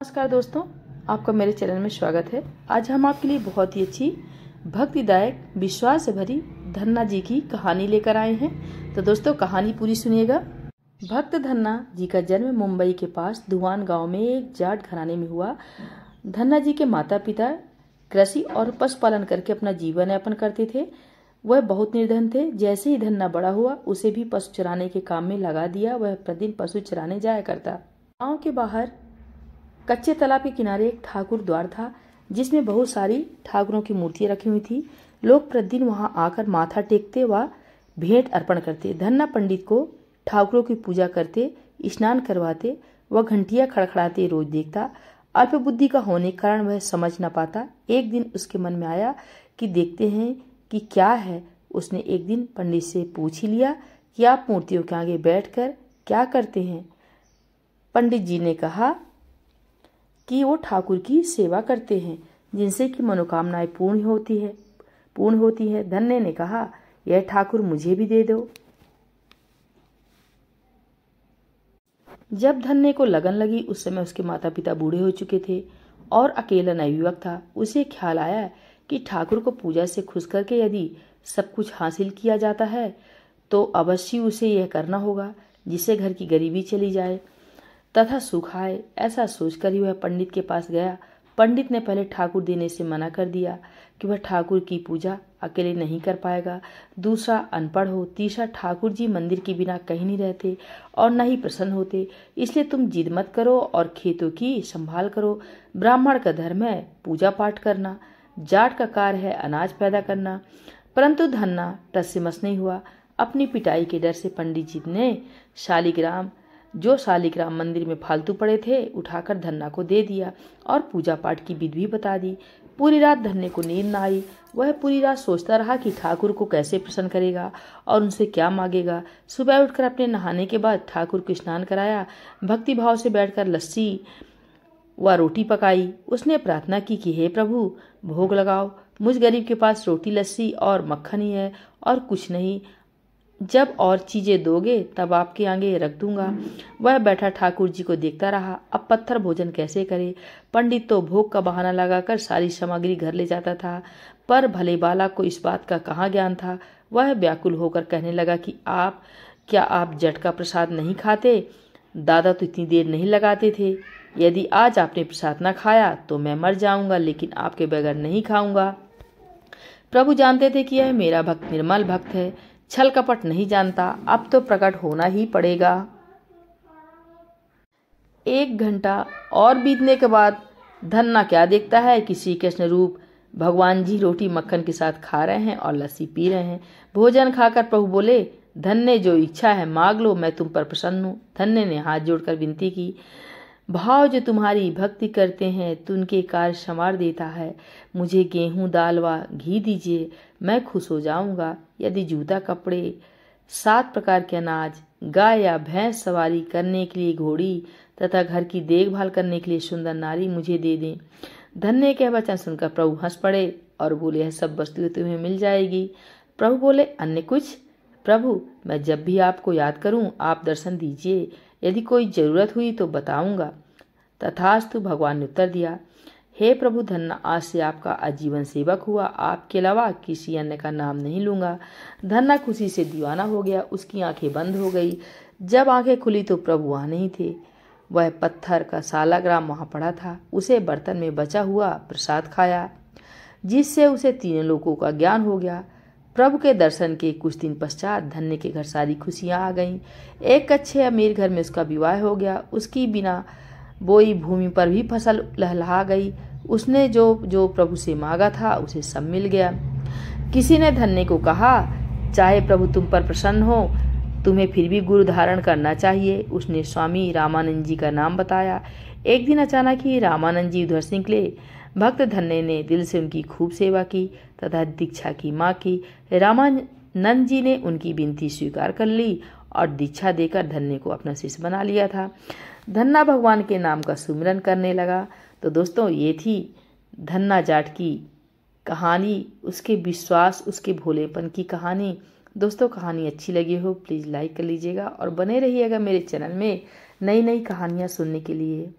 नमस्कार दोस्तों, आपका मेरे चैनल में स्वागत है। आज हम आपके लिए बहुत ही अच्छी भक्तिदायक विश्वास से भरी धन्ना जी की कहानी लेकर आए हैं। तो दोस्तों कहानी पूरी सुनिएगा। भक्त धन्ना जी का जन्म मुंबई के पास धुआन गांव में एक जाट घराने में हुआ। धन्ना जी के माता पिता कृषि और पशुपालन करके अपना जीवन यापन करते थे। वह बहुत निर्धन थे। जैसे ही धन्ना बड़ा हुआ उसे भी पशु चराने के काम में लगा दिया। वह प्रतिदिन पशु चराने जाया करता। गाँव के बाहर कच्चे तालाब के किनारे एक ठाकुर द्वार था जिसमें बहुत सारी ठाकुरों की मूर्तियां रखी हुई थी। लोग प्रतिदिन वहां आकर माथा टेकते व भेंट अर्पण करते। धन्ना पंडित को ठाकुरों की पूजा करते, स्नान करवाते व घंटियां खड़खड़ाते रोज देखता। अल्प बुद्धि का होने के कारण वह समझ न पाता। एक दिन उसके मन में आया कि देखते हैं कि क्या है। उसने एक दिन पंडित से पूछ ही लिया कि आप मूर्तियों के आगे बैठकर क्या करते हैं। पंडित जी ने कहा कि वो ठाकुर की सेवा करते हैं जिनसे कि मनोकामनाएं पूर्ण होती है। धन्ने ने कहा, यह ठाकुर मुझे भी दे दो। जब धन्ने को लगन लगी, उस समय उसके माता पिता बूढ़े हो चुके थे और अकेला नवयुवक था। उसे ख्याल आया कि ठाकुर को पूजा से खुश करके यदि सब कुछ हासिल किया जाता है तो अवश्य उसे यह करना होगा जिससे घर की गरीबी चली जाए तथा सुख आए। ऐसा सोचकर ही वह पंडित के पास गया। पंडित ने पहले ठाकुर देने से मना कर दिया कि वह ठाकुर की पूजा अकेले नहीं कर पाएगा। दूसरा अनपढ़ हो। तीसरा ठाकुर जी मंदिर के बिना कहीं नहीं रहते और न ही प्रसन्न होते। इसलिए तुम जिद मत करो और खेतों की संभाल करो। ब्राह्मण का धर्म है पूजा पाठ करना, जाट का कार्य है अनाज पैदा करना। परंतु धन्ना टस से मस नहीं हुआ। अपनी पिटाई के डर से पंडित जी ने शालिग्राम मंदिर में फालतू पड़े थे उठाकर धन्ना को दे दिया और पूजा पाठ की विधि भी बता दी। पूरी रात धन्ने को नींद न आई। वह पूरी रात सोचता रहा कि ठाकुर को कैसे प्रसन्न करेगा और उनसे क्या मांगेगा। सुबह उठकर अपने नहाने के बाद ठाकुर को स्नान कराया। भक्ति भाव से बैठकर लस्सी व रोटी पकाई। उसने प्रार्थना की कि हे प्रभु, भोग लगाओ। मुझ गरीब के पास रोटी लस्सी और मक्खन ही है और कुछ नहीं। जब और चीजें दोगे तब आपके आगे रख दूंगा। वह बैठा ठाकुर जी को देखता रहा। अब पत्थर भोजन कैसे करे। पंडित तो भोग का बहाना लगाकर सारी सामग्री घर ले जाता था, पर भले बालक को इस बात का कहाँ ज्ञान था। वह व्याकुल होकर कहने लगा कि क्या आप जट का प्रसाद नहीं खाते? दादा तो इतनी देर नहीं लगाते थे। यदि आज आपने प्रसाद न खाया तो मैं मर जाऊंगा, लेकिन आपके बगैर नहीं खाऊंगा। प्रभु जानते थे कि यह मेरा भक्त निर्मल भक्त है, छल कपट नहीं जानता। अब तो प्रकट होना ही पड़ेगा। 1 घंटा और बीतने के बाद धन्ना क्या देखता है कि श्री कृष्ण रूप भगवान जी रोटी मक्खन के साथ खा रहे हैं और लस्सी पी रहे हैं। भोजन खाकर प्रभु बोले, धन्य जो इच्छा है मांग लो, मैं तुम पर प्रसन्न हूँ। धन्य ने हाथ जोड़कर विनती की, भाव जो तुम्हारी भक्ति करते हैं तो उनके कार्य संवार देता है। मुझे गेहूं दाल व घी दीजिए, मैं खुश हो जाऊंगा। यदि जूता कपड़े, 7 प्रकार के अनाज, गाय या भैंस सवारी करने के लिए घोड़ी तथा घर की देखभाल करने के लिए सुंदर नारी मुझे दे दें। धन्य के वचन सुनकर प्रभु हंस पड़े और बोले, यह सब वस्तुएं तुम्हें मिल जाएगी। प्रभु बोले, अन्य कुछ? प्रभु, मैं जब भी आपको याद करूं आप दर्शन दीजिए। यदि कोई जरूरत हुई तो बताऊंगा। तथास्तु, भगवान ने उत्तर दिया। हे प्रभु, धन्ना आज से आपका आजीवन सेवक हुआ। आपके अलावा किसी अन्य का नाम नहीं लूंगा। धन्ना खुशी से दीवाना हो गया। उसकी आंखें बंद हो गई। जब आंखें खुली तो प्रभु वहां नहीं थे। वह पत्थर का शालिग्राम वहां पड़ा था। उसे बर्तन में बचा हुआ प्रसाद खाया, जिससे उसे 3 लोकों का ज्ञान हो गया। प्रभु के दर्शन के कुछ दिन पश्चात धन्य के घर सारी खुशियां आ गईं। एक अच्छे अमीर घर में उसका विवाह हो गया। उसकी बिना बोई भूमि पर भी फसल लहलहा गई। उसने जो प्रभु से मांगा था उसे सब मिल गया। किसी ने धन्य को कहा, चाहे प्रभु तुम पर प्रसन्न हो, तुम्हें फिर भी गुरु धारण करना चाहिए। उसने स्वामी रामानंद जी का नाम बताया। एक दिन अचानक ही रामानंद जी उधर से निकले। भक्त धन्य ने दिल से उनकी खूब सेवा की तथा दीक्षा की मांग की। रामानंद जी ने उनकी विनती स्वीकार कर ली और दीक्षा देकर धन्य को अपना शिष्य बना लिया था। धन्ना भगवान के नाम का सुमिरन करने लगा। तो दोस्तों, ये थी धन्ना जाट की कहानी, उसके विश्वास, उसके भोलेपन की कहानी। दोस्तों, कहानी अच्छी लगी हो प्लीज़ लाइक कर लीजिएगा और बने रहिएगा मेरे चैनल में नई नई कहानियाँ सुनने के लिए।